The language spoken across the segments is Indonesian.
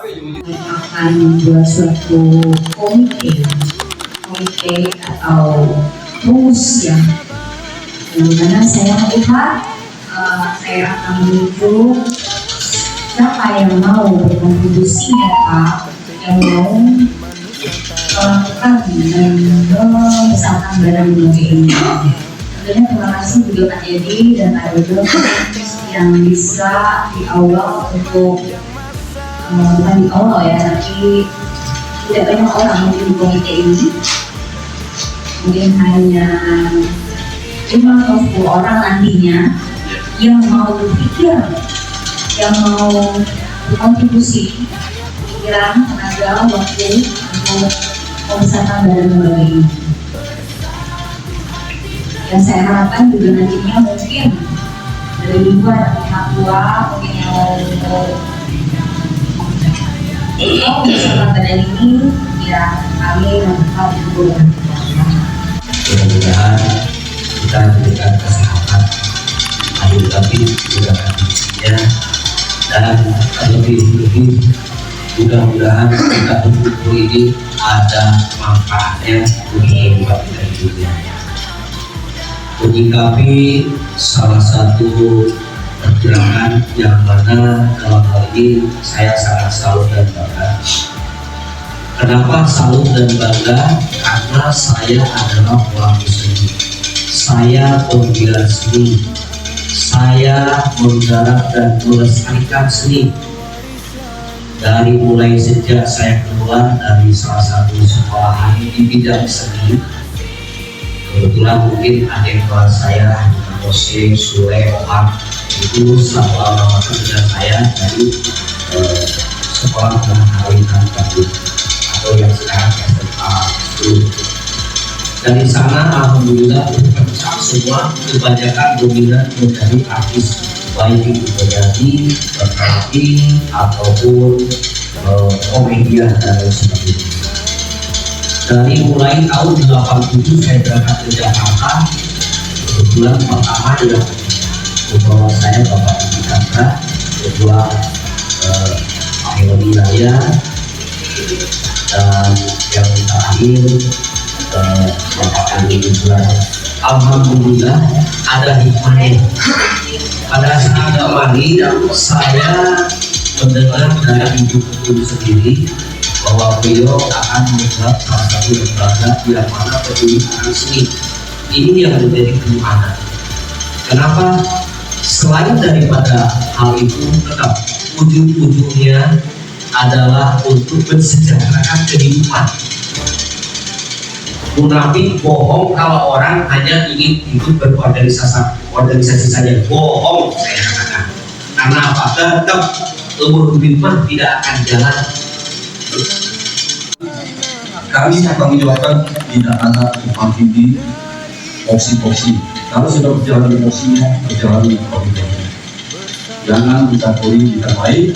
akan membuat suatu komite atau rumus ya, dimana saya melihat saya akan menunjuk siapa yang mau berkontribusi nyata, yang mau melakukan dan membesarkan badan lembaga ini. Tentunya terima kasih juga Pak Dedi dan Pak Dodo yang bisa di awal untuk bukan di awal ya, tapi tidak banyak orang mungkin di komite ini, mungkin hanya 5 atau 10 orang nantinya yang mau berpikir, yang mau berkontribusi pikiran, tenaga, waktu untuk membesarkan badan lembaga ini. Dan saya harapkan juga nantinya mungkin dari luar pihak tua mungkin yang mau membesarkan badan ini, ya kami membuka buku. Mudah-mudahan kita diberikan kesehatan, adil tapi juga kondisinya, dan lebih mudah-mudahan kita buku ini ada manfaatnya untuk kita di dunia. Menyikapi salah satu pergerakan yang mana dalam hal ini saya sangat salut dan bangga. Kenapa salut dan bangga? Karena saya adalah pelaku seni, saya penggiat seni, saya menggarap dan melestarikan seni. Dari mulai sejak saya keluar dari salah satu sekolahan di bidang seni, kebetulan mungkin adik kelas saya Jose, Sule, Omar itu sama dengan saya dari sekolah menengah baru atau yang sekarang SMA itu. Dari sana alhamdulillah berkembang semua, kebanyakan dominan menjadi artis, baik itu menjadi berarti ataupun komedian dan lain sebagainya. Dari mulai tahun 87 saya berangkat ke Jakarta, kebetulan pertama adalah membawa saya Bapak Ibu Chandra, kedua Pak Helmi Raya, dan yang terakhir Bapak Ali Bulan. Alhamdulillah ada hikmahnya. Pada saat kemarin saya mendengar dari Ibu Ketum sendiri bahwa beliau akan membuat salah satu lembaga yang mana peduli akan seni. Ini yang menjadi keimanan. Kenapa? Selain daripada hal itu, tetap ujung-ujungnya adalah untuk mensejahterakan kehidupan. Munafik bohong kalau orang hanya ingin ikut berorganisasi saja. Bohong saya katakan. Karena apa? Tetap umur hidup tidak akan jalan. Kami akan menjelaskan tidak ada upah tinggi opsi-opsi. Kalau sudah berjalan di opsinya, berjalan di opsi. Jangan dicampuri tidak baik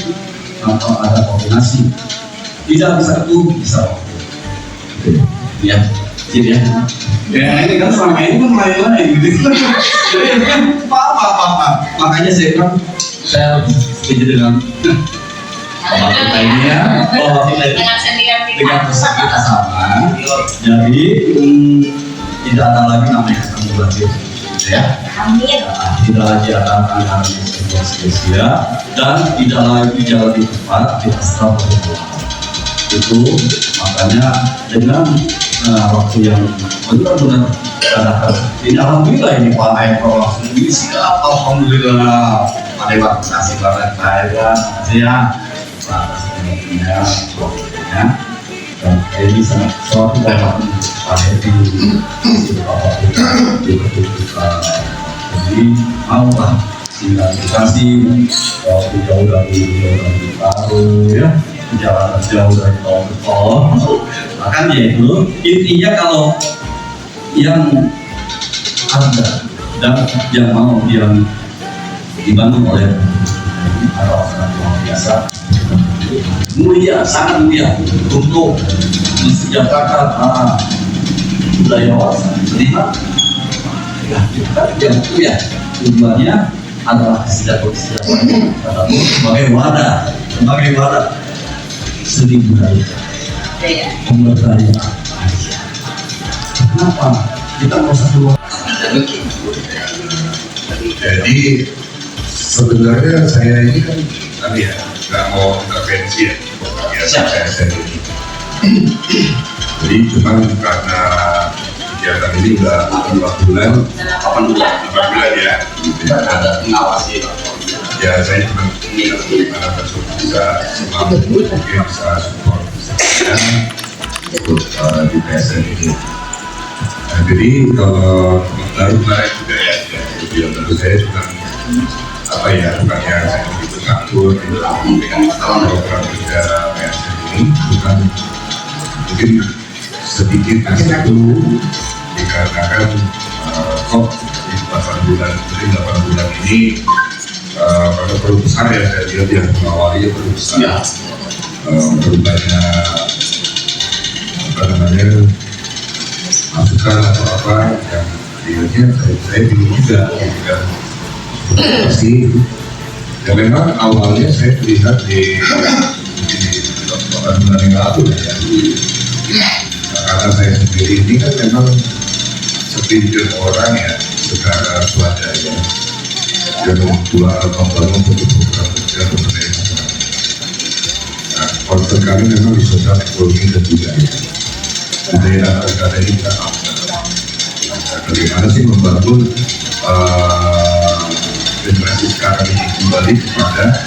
atau ada koordinasi. Tidak bisa itu bisa. Ya, jadi ya. Ya ini kan selama ini kan lain-lain gitu. Jadi kan apa. Makanya saya kan saya setuju dengan bahwa kita ini ya, bahwa kita dengan pesan kita sama. Jadi tidak ada lagi namanya akumulatif, ya. Tidak lagi ada anggaran yang spesial dan tidak lagi jalan di tempat kita setelah berbuat. Itu makanya dengan waktu yang benar-benar kadang ini alhamdulillah ini Pak Eko langsung siap, alhamdulillah. Terima kasih banget Pak Eko, ya. Atas pengertiannya, waktunya, dan ini sangat suatu kehormatan Pak Edi, jadi maulah sehingga dikasih waktu jauh dari baru ya, perjalanan jauh dari tol ke tol. Makanya itu intinya kalau yang ada dan yang mau yang dibangun oleh adalah sangat luar biasa, mulia, sangat mulia untuk mensejahterakan budaya wawasan terima. Ya, tujuannya adalah kesejahteraan sebagai wadah seni budaya, pemberdayaan. Kenapa kita merasa keluar? Jadi sebenarnya saya ini kan tadi ya nggak mau intervensi ya, biasa saya sendiri. Jadi cuman karena kegiatan ini udah 8 bulan ya, tidak ada mengawasi. Ya saya cuma ingin bagaimana tersebut bisa mampu mungkin bisa support untuk di PSN ini. Nah, jadi kalau baru kemarin juga ya, tentu saya juga apa ya, bukan yang saya begitu takut dengan program kerja PSN ini, bukan mungkin sedikit itu dikarenakan kok di 8 bulan ini pada perlu besar ya, saya lihat yang mengawali perlu besar, perlu banyak apa namanya masukan atau apa yang akhirnya saya bingung juga kan. Pasti ya memang awalnya saya lihat di 8 bulan yang lalu ya, karena saya sendiri ini kan memang segelintir orang ya secara swadaya yang membangun program kerja pemberdayaan masyarakat. Nah, concern kami memang di sosial ekonomi dan budaya. Budaya dan pilkada ini kita bagaimana sih membangun generasi sekarang ini kembali kepada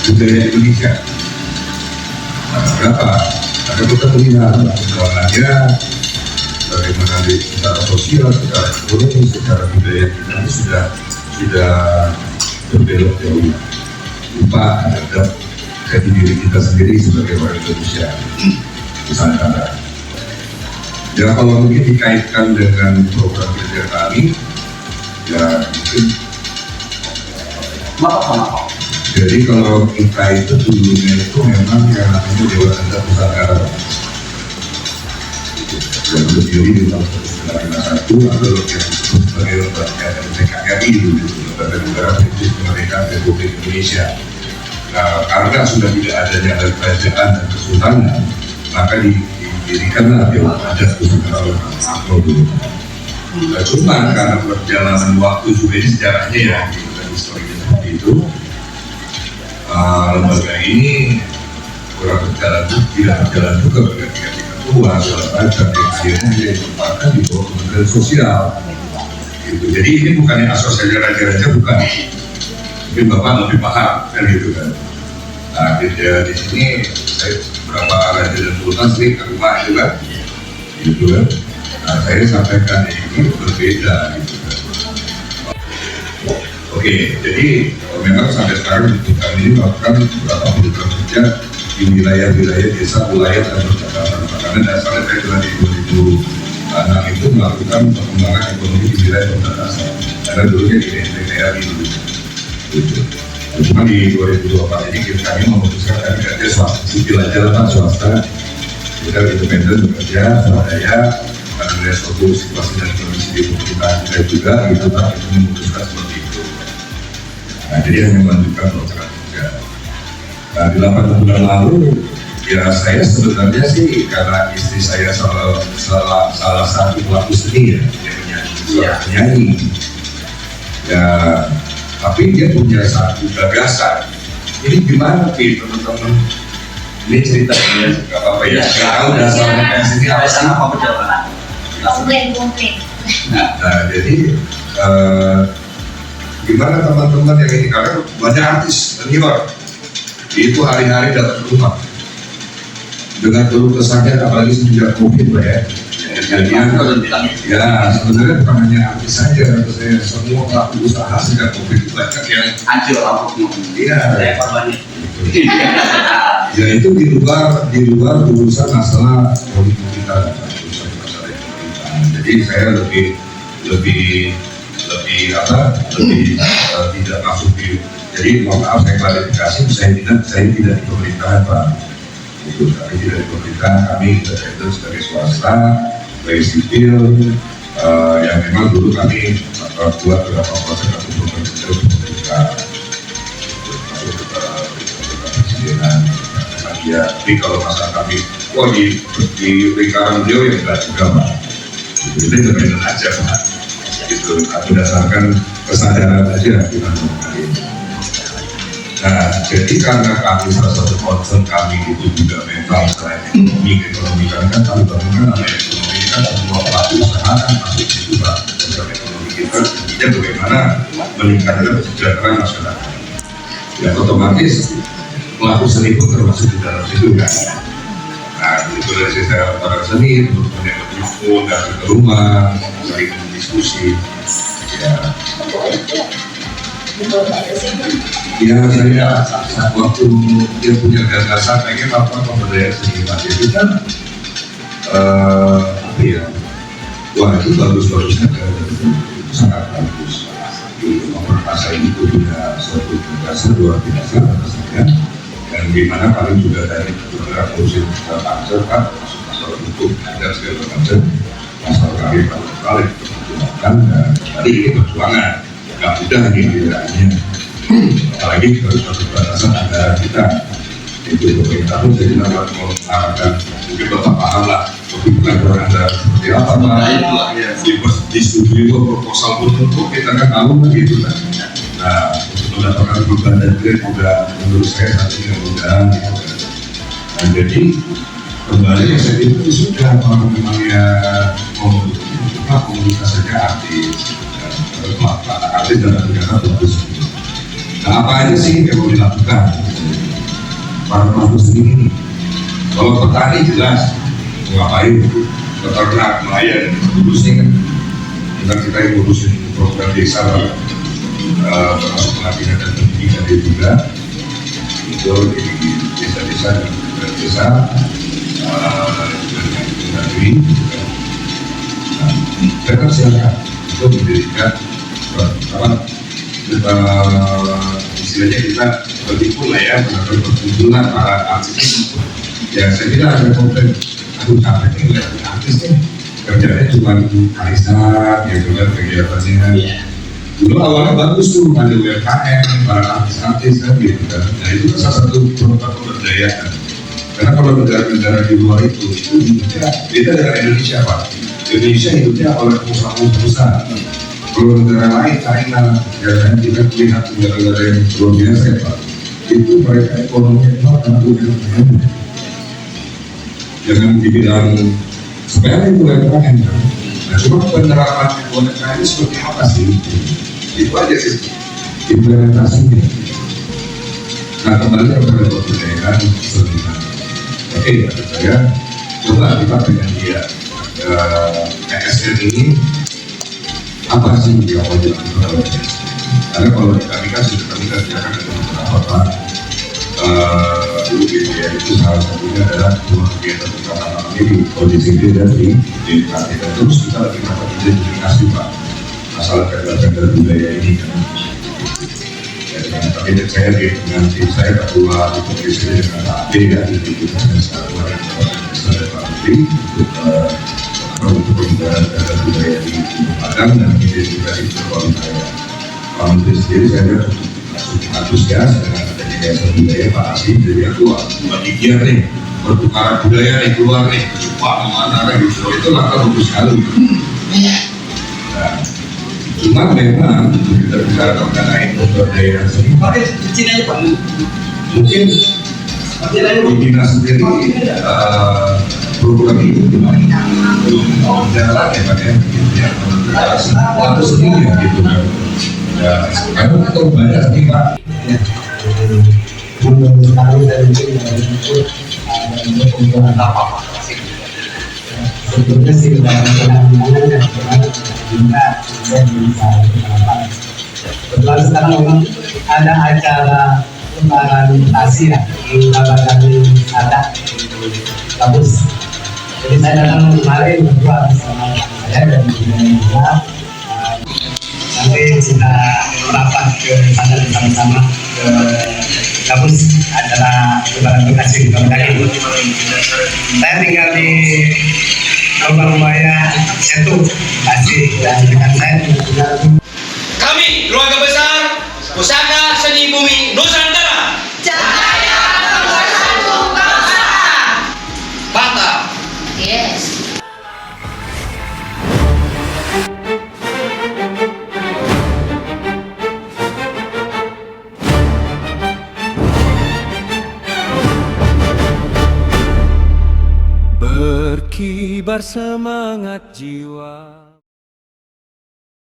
budaya Indonesia. Nah, kenapa? Karena kita melihat perkembangannya bagaimana di secara sosial, secara ekonomi, secara budaya kita ini sudah berbelok jauh, lupa terhadap jati diri kita sendiri sebagai orang Indonesia. Misalnya, ya kalau mungkin dikaitkan dengan program kerja kami, ya mungkin jadi kalau kita itu dulunya itu memang yang namanya Dewan Adat Pusaka yang berdiri di tahun 1991 atau yang disebut sebagai lembaga NKRI dulu, Lembaga Negara Republik Kemerdekaan Republik Indonesia. Nah, karena sudah tidak adanya kerajaan dan kesultanan, maka didirikanlah Dewan Adat Pusaka dulu. Nah, cuma karena perjalanan waktu juga ini sejarahnya ya, dan historinya seperti itu, lembaga ini kurang tidak berjalan juga berganti-ganti ketua segala macam, yang akhirnya ditempatkan di bawah Kementerian Sosial. Gitu. Jadi ini bukannya asosiasi raja-raja, bukan. Mungkin Bapak lebih paham kan gitu kan. Nah, di sini saya beberapa raja dan sultan sering ke rumah itu kan, gitu kan. Nah, saya sampaikan ini berbeda gitu kan. Oke, jadi memang sampai sekarang kami ini melakukan beberapa program kerja di wilayah-wilayah desa, wilayah dan perbatasan. Karena dasarnya saya kira di 2006 itu melakukan pengembangan ekonomi di wilayah perbatasan. Karena dulunya di NKRI dulu. Gitu. Cuma di 2024 ini kami memutuskan kami kerja swasta sipil aja lah, swasta. Kita independen bekerja, swadaya, karena melihat suatu situasi dan kondisi di pemerintahan kita juga, gitu kan, itu memutuskan seperti itu. Nah, jadi yang melanjutkan program kerja. Nah, di 8 bulan lalu, ya saya sebenarnya sih karena istri saya salah satu pelaku seni ya, dia penyanyi. Ya, tapi dia punya satu gagasan. Ini gimana sih teman-teman? Ini ceritanya nggak apa-apa ya. Kalau dasarnya kayak sini apa sih? Komplain. Nah, jadi gimana teman-teman yang ini, karena banyak artis senior itu hari-hari datang ke rumah dengan keluh kesahnya, apalagi semenjak COVID lah ya. Jadinya ya sebenarnya bukan hanya artis saja, saya semua pelaku usaha sejak COVID banyak yang hancur rambutnya. Iya. Ya itu di luar urusan masalah politik kita, urusan masalah pemerintahan. Jadi saya lebih tidak masuk di. Jadi mohon maaf saya klarifikasi, saya tidak di pemerintahan Pak. Itu kami tidak di pemerintahan, kami independen sebagai swasta, sebagai sipil, yang memang dulu kami buat beberapa proses atau program kerja untuk pemerintahan, masuk ke presidenan, Ya, tapi kalau masa kami, wah di lingkaran beliau yang enggak juga Pak. Itu independen aja Pak. Itu berdasarkan kesadaran aja kita menghargai. Nah, jadi karena kami salah satu concern kami itu juga memang selain ekonomi kan kami bangunkan nama ekonomi kan semua pelaku usaha kan masuk situ Pak. Dalam ekonomi kita, intinya bagaimana meningkatkan kesejahteraan masyarakat. Ya otomatis pelaku seni pun termasuk di dalam situ kan. Nah, itu dari saya para seni untuk menemukan datang ke rumah, saling diskusi. Ya saya waktu dia punya gagasan pengen apa pemberdayaan seni itu kan apa ya, wah itu bagus-bagusnya sangat bagus. Memperkasa itu punya suatu gagasan luar biasa atas saya, dan dimana kalian juga dari beberapa unsur bangsa kan masuk masalah hukum dan segala macam masalah kami kali dan tadi ini perjuangan nggak mudah gitu hanya apalagi harus suatu batasan antara kita itu pemerintah pun jadi dapat mengarahkan mungkin bapak paham lah pelajaran Anda seperti apa di studi itu proposal pun kita kan tahu kan gitu kan. Nah untuk mendapatkan perubahan dan grade juga menurut saya saat ini mudah gitu kan. Nah jadi kembali ya saya itu sudah kalau memangnya komunitas saja artis artis dan negara bagus. Nah apa aja sih yang mau dilakukan para pelaku sendiri? Kalau petani jelas ngapain, peternak, nelayan, khususnya kan kita yang ngurusin program desa termasuk pelatihan dan pendidikan juga itu di desa-desa dan desa juga negeri mereka silakan itu mendirikan apa istilahnya kita berkumpul lah ya melakukan perkumpulan para artis ya saya kira ada komplain aku capek nih lihat artis nih kerjanya cuma arisan gitu kan kegiatannya dulu awalnya bagus tuh ada UMKM para artis-artis kan gitu kan nah itu kan salah satu program pemberdayaan karena kalau negara-negara di luar itu beda dengan Indonesia Pak. Indonesia hidupnya oleh pengusaha-pengusaha. Kalau negara lain China ya kita lihat negara-negara yang luar biasa ya Pak itu mereka ekonominya itu karena UMKM jangan di bidang sepele itu UMKM. Nah cuma penerapan UMKM ini seperti apa sih? Itu aja sih implementasinya. Nah kembali kepada pemberdayaan seniman. Oke, kata saya coba kita dengan dia PSN ini apa sih yang mau dilakukan oleh PSN? Karena kalau kami kan sudah kami kerjakan dengan beberapa dulu ya itu salah satunya adalah dua kegiatan utama kami di kondisi dan di KTP terus kita lagi melakukan identifikasi Pak masalah cagar budaya ini kan. Tapi saya dengan tim saya kedua di komisi dengan Pak D dan di dan sekarang saya Pak D untuk pengembangan cagar budaya di Padang dan identifikasi budaya. Pak Menteri sendiri saya cukup antusias dengan adanya yayasan budaya Pak Asim jadi aku bagi giat nih pertukaran budaya nih keluar nih Pak kemana nih gitu itu langkah bagus sekali. Nah, cuma memang kita bicara mengenai pemberdayaan seni mungkin di dinas sendiri program itu belum jalan ya Pak ya waktu sendiri gitu kan ya karena kita banyak nih Pak belum sekali dari itu kumpulan apa sebetulnya sih dalam dulu yang pernah kita dan bisa kebetulan sekarang memang ada acara lebaran Asia di Kabagan ada bagus jadi saya datang kemarin berdua bersama saya dan juga nanti kita rapat ke sana bersama-sama ke kampus acara lebaran Bekasi di Kabagan. Saya tinggal di Lubang-Buaya Setu Bekasi dan dekat saya tinggal kami keluarga besar Pusaka Seni Bumi Nusantara. Cahaya Pemersatu Bangsa. berkibar semangat jiwa.